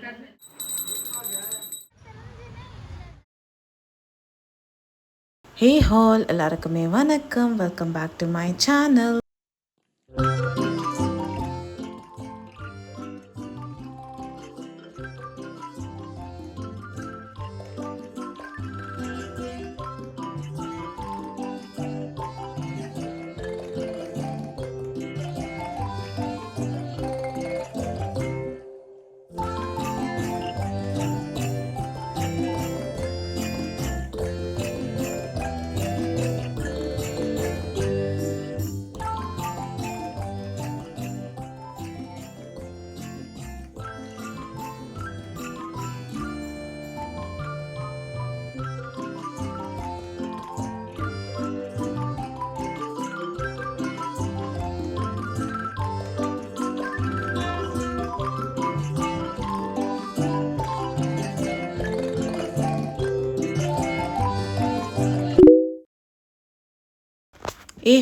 ஹே ஹால் எல்லாருக்குமே வணக்கம். Welcome back to my channel.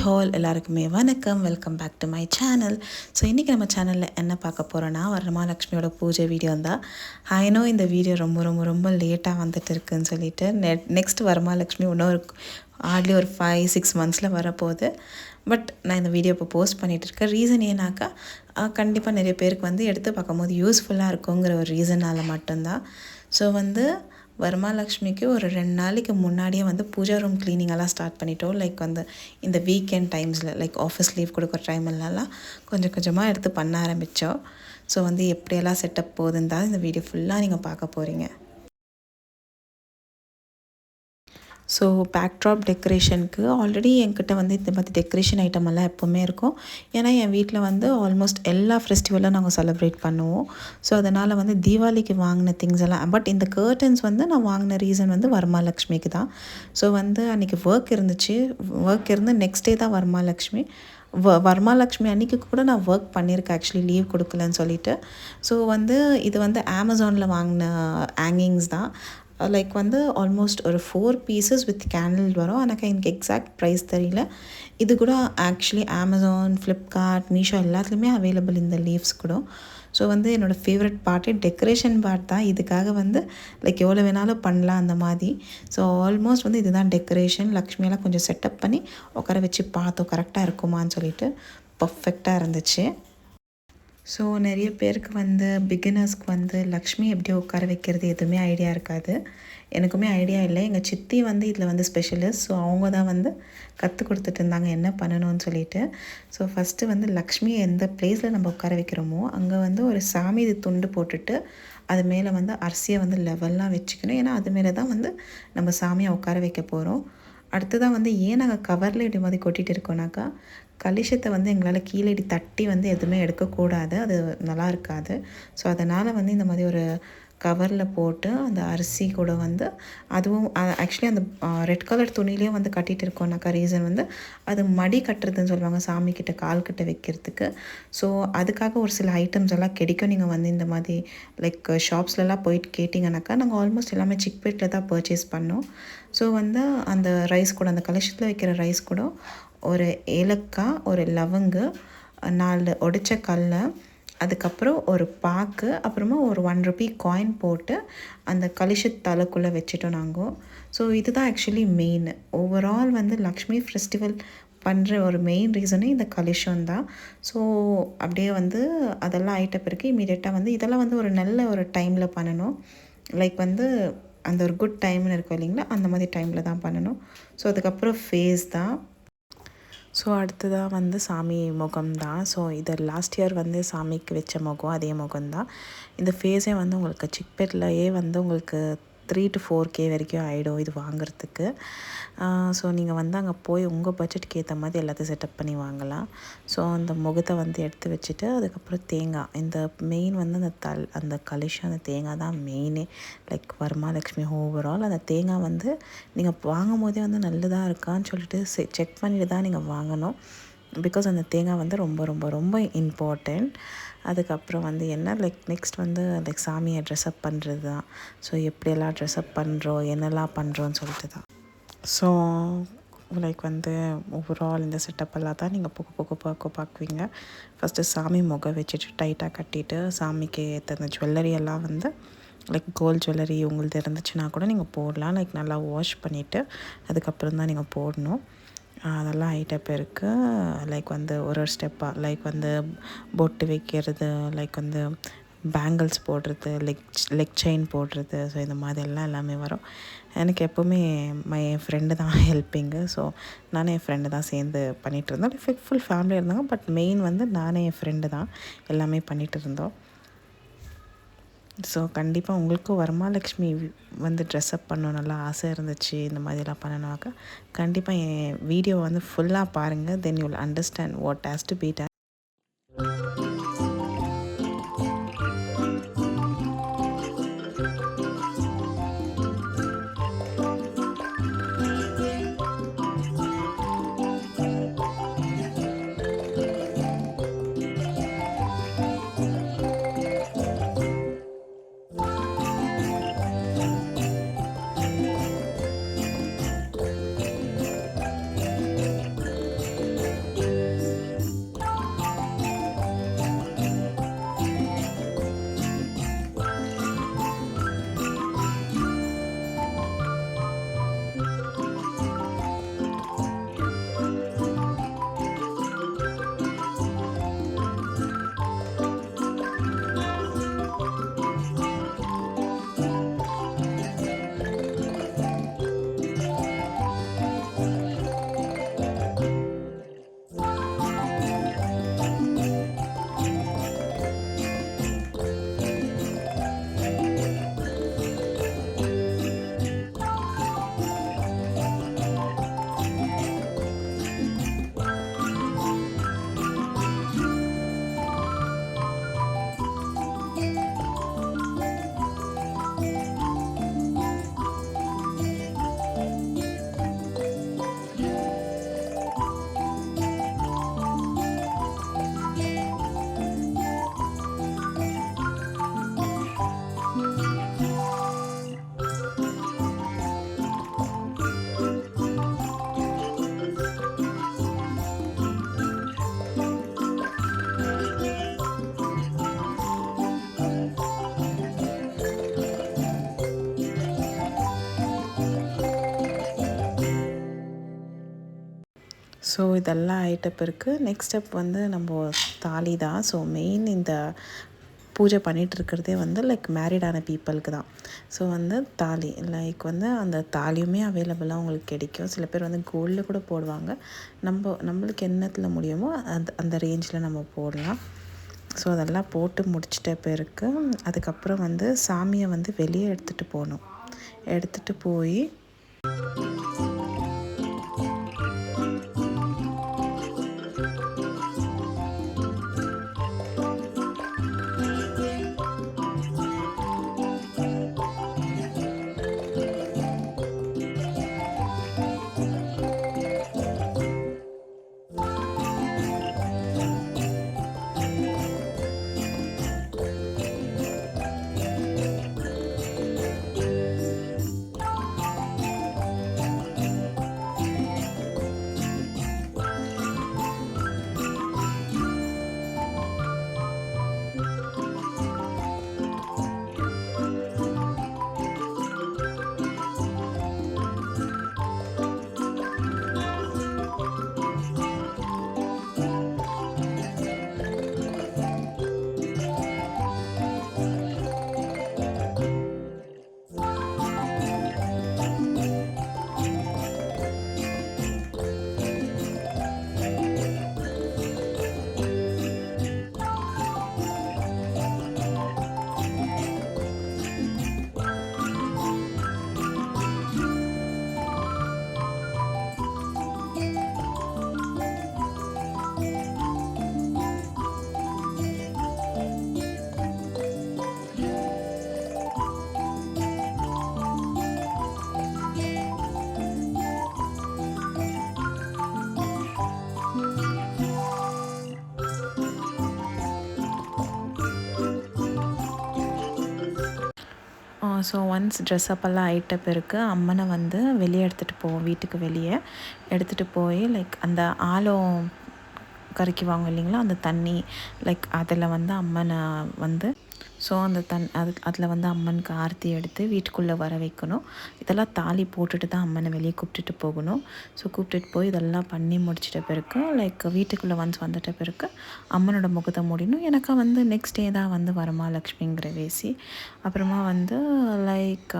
ஹால் எல்லாருக்குமே வணக்கம். Welcome back to my channel. So இன்றைக்கி நம்ம சேனலில் என்ன பார்க்க போகிறோன்னா, வரமகாலட்சுமியோட பூஜை வீடியோ தான். ஐநோ இந்த வீடியோ ரொம்ப ரொம்ப ரொம்ப லேட்டாக வந்துட்டு இருக்குன்னு சொல்லிட்டு நெக்ஸ்ட் வரமகாலட்சுமி இன்னொரு ஹார்ட்லி ஒரு 5-6 மந்த்ஸில் வரப்போகுது. பட் நான் இந்த வீடியோ இப்போ போஸ்ட் பண்ணிகிட்டு இருக்கேன். ரீசன் ஏன்னாக்கா கண்டிப்பாக நிறைய பேருக்கு வந்து எடுத்து பார்க்கும்போது யூஸ்ஃபுல்லாக இருக்குங்கிற ஒரு ரீசனால் மட்டும்தான். ஸோ வந்து வரமகாலட்சுமிக்கு ஒரு 2 நாளைக்கு முன்னாடியே வந்து பூஜா ரூம் க்ளீனிங்கெல்லாம் ஸ்டார்ட் பண்ணிட்டோம். லைக் வந்து இந்த வீக்கெண்ட் டைம்ஸில் லைக் ஆஃபீஸ் லீவ் கொடுக்குற டைம்லலாம் கொஞ்சம் கொஞ்சமாக எடுத்து பண்ண ஆரம்பித்தோம். ஸோ வந்து எப்படியெல்லாம் செட்டப் போகுதுன்னு தான் இந்த வீடியோ ஃபுல்லாக நீங்கள் பார்க்க போகிறீங்க. ஸோ பேக்ட்ராப் டெக்கரேஷனுக்கு ஆல்ரெடி என்கிட்ட வந்து இந்த மாதிரி டெக்கரேஷன் ஐட்டம் எல்லாம் எப்போவுமே இருக்கும். ஏன்னா என் வீட்டில் வந்து ஆல்மோஸ்ட் எல்லா ஃபெஸ்டிவலும் நாங்கள் செலிப்ரேட் பண்ணுவோம். ஸோ அதனால் வந்து தீபாவளிக்கு வாங்கின திங்ஸ் எல்லாம், பட் இந்த கர்டன்ஸ் வந்து நான் வாங்கின ரீசன் வந்து வரமகாலட்சுமிக்கு தான். ஸோ வந்து அன்றைக்கி ஒர்க் இருந்து நெக்ஸ்ட் டே தான் வரமகாலட்சுமி. வரமகாலட்சுமி அன்றைக்கி கூட நான் ஒர்க் பண்ணியிருக்கேன், ஆக்சுவலி லீவ் கொடுக்கலன்னு சொல்லிட்டு. ஸோ வந்து இது வந்து அமேசானில் வாங்கின ஹேங்கிங்ஸ் தான். லைக் வந்து ஆல்மோஸ்ட் ஒரு 4 பீசஸ் வித் கேண்டில் வரும். எனக்கு எக்ஸாக்ட் ப்ரைஸ் தெரியல. இது கூட ஆக்சுவலி அமேசான், ஃப்ளிப்கார்ட், மீஷோ எல்லாத்துலேயுமே அவைலபிள் இந்த லீவ்ஸ் கூட. ஸோ வந்து என்னோடய ஃபேவரட் பார்ட்டே டெக்கரேஷன் பார்ட் தான். இதுக்காக வந்து லைக் எவ்வளோ வேணாலும் பண்ணலாம் அந்த மாதிரி. ஸோ ஆல்மோஸ்ட் வந்து இதுதான் டெக்கரேஷன். லக்ஷ்மியெல்லாம் கொஞ்சம் செட்டப் பண்ணி உட்கார வச்சு பார்த்தோம் கரெக்டாக இருக்குமான்னு சொல்லிட்டு. பர்ஃபெக்டாக இருந்துச்சு. ஸோ நிறைய பேருக்கு வந்து பிகினர்ஸ்க்கு வந்து லக்ஷ்மி எப்படி உட்கார வைக்கிறது எதுவுமே ஐடியா இருக்காது. எனக்குமே ஐடியா இல்லை. எங்கள் சித்தி வந்து இதில் வந்து ஸ்பெஷலிஸ்ட். ஸோ அவங்க தான் வந்து கற்றுக் கொடுத்துட்டு இருந்தாங்க என்ன பண்ணணும்னு சொல்லிட்டு. ஸோ ஃபஸ்ட்டு வந்து லக்ஷ்மி எந்த ப்ளேஸில் நம்ம உட்கார வைக்கிறோமோ அங்கே வந்து ஒரு சாமி இது துண்டு போட்டுட்டு அது மேலே வந்து அரிசியை வந்து லெவல்லாம் வச்சுக்கணும். ஏன்னா அது மேலே தான் வந்து நம்ம சாமியை உட்கார வைக்க போகிறோம். அடுத்ததான் வந்து ஏன் நாங்கள் கவரில் இப்படி மாதிரி கொட்டிகிட்டு இருக்கோன்னாக்கா, கலிஷத்தை வந்து எங்களால் கீழே இப்படி தட்டி வந்து எதுவுமே எடுக்கக்கூடாது, அது நல்லா இருக்காது. ஸோ அதனால் வந்து இந்த மாதிரி ஒரு கவரில் போட்டு அந்த அரிசி கூட வந்து அதுவும் ஆக்சுவலி அந்த ரெட் கலர் துணிலேயே வந்து கட்டிகிட்டு இருக்கோம்னாக்கா ரீசன் வந்து அது மடி கட்டுறதுன்னு சொல்லுவாங்க சாமிக்கிட்ட கால்கிட்ட வைக்கிறதுக்கு. ஸோ அதுக்காக ஒரு சில ஐட்டம்ஸ் எல்லாம் கிடைக்கும். நீங்கள் வந்து இந்த மாதிரி லைக் ஷாப்ஸ்லலாம் போயிட்டு கேட்டிங்கனாக்கா நாங்கள் ஆல்மோஸ்ட் எல்லாமே சிக்பேட்டில் தான் பர்ச்சேஸ் பண்ணோம். ஸோ வந்து அந்த ரைஸ் கூட, அந்த கலசத்தில் வைக்கிற ரைஸ் கூட ஒரு ஏலக்காய், ஒரு லவங்கு, 4 உடைச்ச கடல, அதுக்கப்புறம் ஒரு பாக்கு, அப்புறமா ஒரு 1 ரூபி காயின் போட்டு அந்த கலிஷத் தலைக்குள்ளே வச்சுட்டோம் நாங்கள். ஸோ இதுதான் ஆக்சுவலி மெயின். ஓவரால் வந்து லக்ஷ்மி ஃபெஸ்டிவல் பண்ணுற ஒரு மெயின் ரீசனே இந்த கலிஷம் தான். ஸோ அப்படியே வந்து அதெல்லாம் ஆகிட்ட பிறகு இமீடியட்டாக வந்து இதெல்லாம் வந்து ஒரு நல்ல ஒரு டைமில் பண்ணணும். லைக் வந்து அந்த ஒரு குட் டைம்னு இருக்கும் இல்லைங்களா, அந்த மாதிரி டைமில் தான் பண்ணணும். ஸோ அதுக்கப்புறம் ஃபேஸ் தான். ஸோ அடுத்ததாக வந்து சாமி முகம் தான். ஸோ இது லாஸ்ட் இயர் வந்து சாமிக்கு வச்ச முகம் அதே முகம்தான். இந்த ஃபேஸே வந்து உங்களுக்கு சிக்பேட்லேயே வந்து உங்களுக்கு 3 to 4K வரைக்கும் ஆகிடும் இது வாங்குறதுக்கு. ஸோ நீங்கள் வந்து அங்கே போய் உங்கள் பட்ஜெட்டுக்கு ஏற்ற மாதிரி எல்லாத்தையும் செட்டப் பண்ணி வாங்கலாம். ஸோ அந்த முகத்தை வந்து எடுத்து வச்சுட்டு அதுக்கப்புறம் தேங்காய், இந்த மெயின் வந்து அந்த கலிஷம், அந்த தேங்காய் தான் மெயினே. லைக் வரமகாலட்சுமி ஓவரால் அந்த தேங்காய் வந்து நீங்கள் வாங்கும் போதே வந்து நல்லதாக இருக்கான்னு சொல்லிட்டு செக் பண்ணிட்டு தான் நீங்கள் வாங்கணும். பிகாஸ் அந்த தேங்காய் வந்து ரொம்ப ரொம்ப ரொம்ப இம்பார்ட்டண்ட். அதுக்கப்புறம் வந்து என்ன லைக் நெக்ஸ்ட் வந்து லைக் சாமியை ட்ரெஸ்அப் பண்ணுறது தான். ஸோ எப்படியெல்லாம் ட்ரெஸ்அப் பண்ணுறோம், என்னெல்லாம் பண்ணுறோன்னு சொல்லிட்டு தான். ஸோ லைக் வந்து ஓவரால் இந்த செட்டப்பெல்லாம் தான் நீங்கள் போக போக பார்க்குவீங்க. ஃபஸ்ட்டு சாமி முகம் வச்சுட்டு டைட்டாக கட்டிட்டு சாமிக்கு ஏற்ற அந்த ஜுவல்லரி எல்லாம் வந்து லைக் கோல்டு ஜுவல்லரி உங்களுது இருந்துச்சுன்னா கூட நீங்கள் போடலாம். லைக் நல்லா வாஷ் பண்ணிவிட்டு அதுக்கப்புறம் தான் நீங்கள் போடணும். அதெல்லாம் ஐட்டப் இருக்குது. லைக் வந்து ஒரு ஒரு ஸ்டெப்பாக லைக் வந்து பொட்டு வைக்கிறது, லைக் வந்து பேங்கிள்ஸ் போடுறது, லெக் செயின் போடுறது. ஸோ இந்த மாதிரியெல்லாம் எல்லாமே வரும். எனக்கு எப்போவுமே என் ஃப்ரெண்டு தான் ஹெல்ப்பிங்கு. ஸோ நானும் என் ஃப்ரெண்டு தான் சேர்ந்து பண்ணிகிட்ருந்தோம். ஃபுல் ஃபேமிலி இருந்தாங்க, பட் மெயின் வந்து நானே என் ஃப்ரெண்டு தான் எல்லாமே பண்ணிகிட்டு இருந்தோம். ஸோ கண்டிப்பாக உங்களுக்கும் வரமகாலட்சுமி வந்து ட்ரெஸ்அப் பண்ணணும் நல்லா ஆசை இருந்துச்சு, இந்த மாதிரிலாம் பண்ணணுனாக்கா கண்டிப்பாக என் வீடியோ வந்து ஃபுல்லாக பாருங்கள். Then you will understand what has to be done. So இதெல்லாம் ஐட்டப் இருக்குது. நெக்ஸ்ட் ஸ்டெப் வந்து நம்ம தாலி தான். ஸோ மெயின் இந்த பூஜை பண்ணிகிட்ருக்கிறதே வந்து லைக் மேரிடான பீப்புளுக்கு தான். ஸோ வந்து தாலி லைக் வந்து அந்த தாலியுமே அவைலபிளாக உங்களுக்கு கிடைக்கும். சில பேர் வந்து கோல்டில் கூட போடுவாங்க. நம்மளுக்கு என்னத்தில் முடியுமோ அந்த ரேஞ்சில் நம்ம போடலாம். ஸோ அதெல்லாம் போட்டு முடிச்சிட்ட பிறகு அதுக்கப்புறம் வந்து சாமியை வந்து வெளியே எடுத்துகிட்டு போகணும். எடுத்துகிட்டு போய் ஸோ ஒன்ஸ் ட்ரெஸ் அப்பெல்லாம் ஆகிட்ட பிறகு அம்மனை வந்து வெளியே எடுத்துகிட்டு போவோம், வீட்டுக்கு வெளியே எடுத்துகிட்டு போய் லைக் அந்த ஆலம் கரைக்குவாங்க இல்லைங்களா, அந்த தண்ணி லைக் அதில் வந்து அம்மனை வந்து ஸோ அந்த அதில் வந்து அம்மனுக்கு ஆரத்தி எடுத்து வீட்டுக்குள்ளே வர வைக்கணும். இதெல்லாம் தாலி போட்டுட்டு தான் அம்மனை வெளியே கூப்பிட்டுட்டு போகணும். ஸோ கூப்பிட்டுட்டு போய் இதெல்லாம் பண்ணி முடிச்சிட்ட பிறகு லைக் வீட்டுக்குள்ளே வந்துட்ட பிறகு அம்மனோட முகத்தை மூடிணும். எனக்கு வந்து நெக்ஸ்ட் டே தான் வந்து வரமகாலட்சுமிங்கிற வேசி. அப்புறமா வந்து லைக்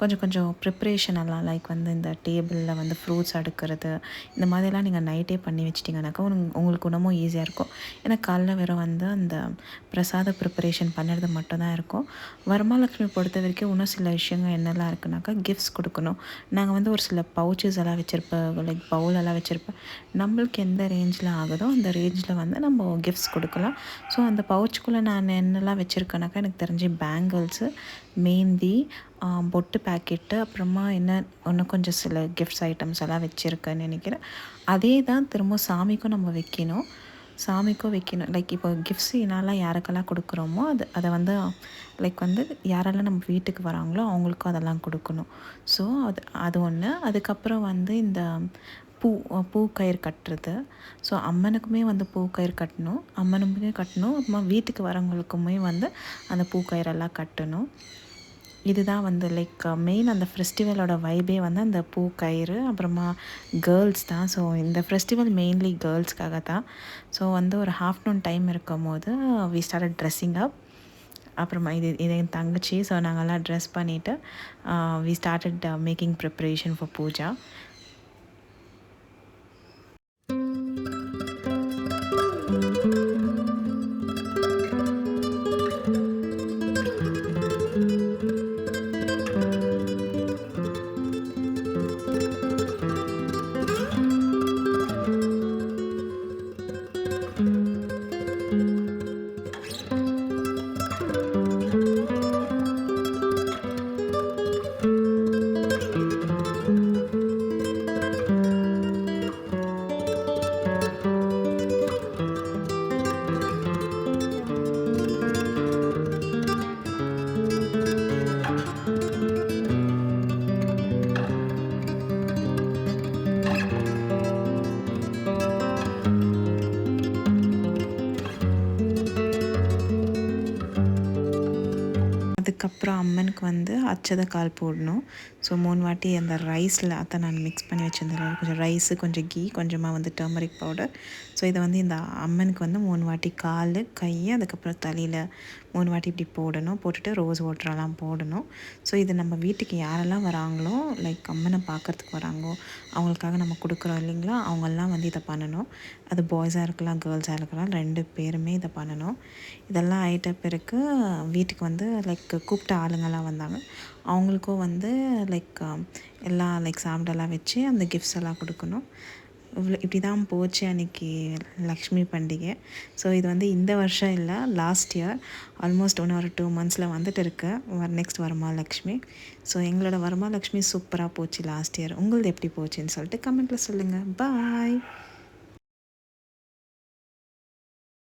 கொஞ்சம் கொஞ்சம் ப்ரிப்ரேஷன் எல்லாம் லைக் வந்து இந்த டேபிளில் வந்து ஃப்ரூட்ஸ் அடுக்கிறது இந்த மாதிரிலாம் நீங்கள் நைட்டே பண்ணி வச்சிட்டிங்கனாக்கா உங்களுக்கு இன்னமும் ஈஸியாக இருக்கும். ஏன்னா காலைல வெறும் வந்து அந்த பிரசாத ப்ரிப்பரேஷன் பண்ணுறது மட்டும்தான் இருக்கும். வரமகாலட்சுமி பொறுத்த வரைக்கும் இன்னும் சில விஷயங்கள் என்னெல்லாம் இருக்குனாக்கா கிஃப்ட்ஸ் கொடுக்கணும். நாங்கள் வந்து ஒரு சில பவுச்சஸ் எல்லாம் வச்சுருப்பேன், லைக் பவுலெல்லாம் வச்சுருப்பேன். நம்மளுக்கு எந்த ரேஞ்சில் ஆகுதோ அந்த ரேஞ்சில் வந்து நம்ம கிஃப்ட்ஸ் கொடுக்கலாம். ஸோ அந்த பவுச்சுக்குள்ளே நான் என்னெல்லாம் வச்சுருக்கேனாக்கா எனக்கு தெரிஞ்சு பேங்கிள்ஸு, மெஹந்தி, பொட்டு பேக்கெட்டு, அப்புறமா இன்னும் கொஞ்சம் சில கிஃப்ட்ஸ் ஐட்டம்ஸ் எல்லாம் வச்சுருக்கேன்னு நினைக்கிறேன். அதே தான் திரும்ப சாமிக்கும் நம்ம வைக்கணும். லைக் இப்போ கிஃப்ட்ஸ் என்னெல்லாம் யாருக்கெல்லாம் கொடுக்குறோமோ அதை வந்து லைக் வந்து யாரெல்லாம் நம்ம வீட்டுக்கு வராங்களோ அவங்களுக்கும் அதெல்லாம் கொடுக்கணும். ஸோ அது ஒன்று. அதுக்கப்புறம் வந்து இந்த பூக்கயிறு கட்டுறது. ஸோ அம்மனுக்குமே வந்து பூக்கயிறு கட்டணும், அப்புறமா வீட்டுக்கு வரவங்களுக்குமே வந்து அந்த பூக்கயிறெல்லாம் கட்டணும். இதுதான் வந்து லைக் மெயின் அந்த ஃபெஸ்டிவலோட வைபே வந்து அந்த பூக்கயிறு அப்புறமா கேர்ள்ஸ் தான். ஸோ இந்த ஃபெஸ்டிவல் மெயின்லி கேர்ள்ஸ்க்காக தான். ஸோ வந்து ஒரு ஆஃப்டர்நூன் டைம் இருக்கும் போது வி ஸ்டார்டட் ட்ரெஸ்ஸிங் அப். அப்புறமா இது என் தங்கச்சி. ஸோ நாங்கள்லாம் ட்ரெஸ் பண்ணிவிட்டு we started making preparation for puja. அதுக்கப்புறம் அம்மனுக்கு வந்து அச்சதை கால் போடணும். ஸோ 3 வாட்டி அந்த ரைஸில் அதை நான் மிக்ஸ் பண்ணி வச்சுருந்தேன். கொஞ்சம் ரைஸு, கொஞ்சம் கீ, கொஞ்சமாக வந்து டர்மரிக் பவுடர். ஸோ இதை வந்து இந்த அம்மனுக்கு வந்து 3 வாட்டி கால், கை, அதுக்கப்புறம் தலையில் 3 வாட்டி இப்படி போடணும். போட்டுட்டு ரோஸ் வாட்டரெல்லாம் போடணும். ஸோ இது நம்ம வீட்டுக்கு யாரெல்லாம் வராங்களோ லைக் அம்மனை பார்க்குறதுக்கு வராங்களோ அவங்களுக்காக நம்ம கொடுக்குறோம் இல்லைங்களா, அவங்கெல்லாம் வந்து இதை பண்ணணும். அது பாய்ஸாக இருக்கலாம், கேர்ள்ஸாக இருக்கலாம், 2 பேருமே இதை பண்ணணும். இதெல்லாம் ஆகிட்ட பிறகு வீட்டுக்கு வந்து லைக் கூப்பிட்ட ஆளுங்கள்லாம் வந்தாங்க. அவங்களுக்கும் வந்து லைக் எல்லாம் லைக் சாப்பிடலாம் வச்சு அந்த கிஃப்ட்ஸ் எல்லாம் கொடுக்கணும். இப்படி தான் போச்சு அன்றைக்கி லக்ஷ்மி பண்டிகை. ஸோ இது வந்து இந்த வருஷம் இல்லை, லாஸ்ட் இயர் ஆல்மோஸ்ட் ஒரு 2 மந்த்ஸில் வந்துட்டு இருக்கு நெக்ஸ்ட் வரமகாலட்சுமி. ஸோ எங்களோட வரமகாலட்சுமி சூப்பராக போச்சு லாஸ்ட் இயர். உங்களது எப்படி போச்சுன்னு சொல்லிட்டு கமெண்ட்டில் சொல்லுங்கள். பாய்.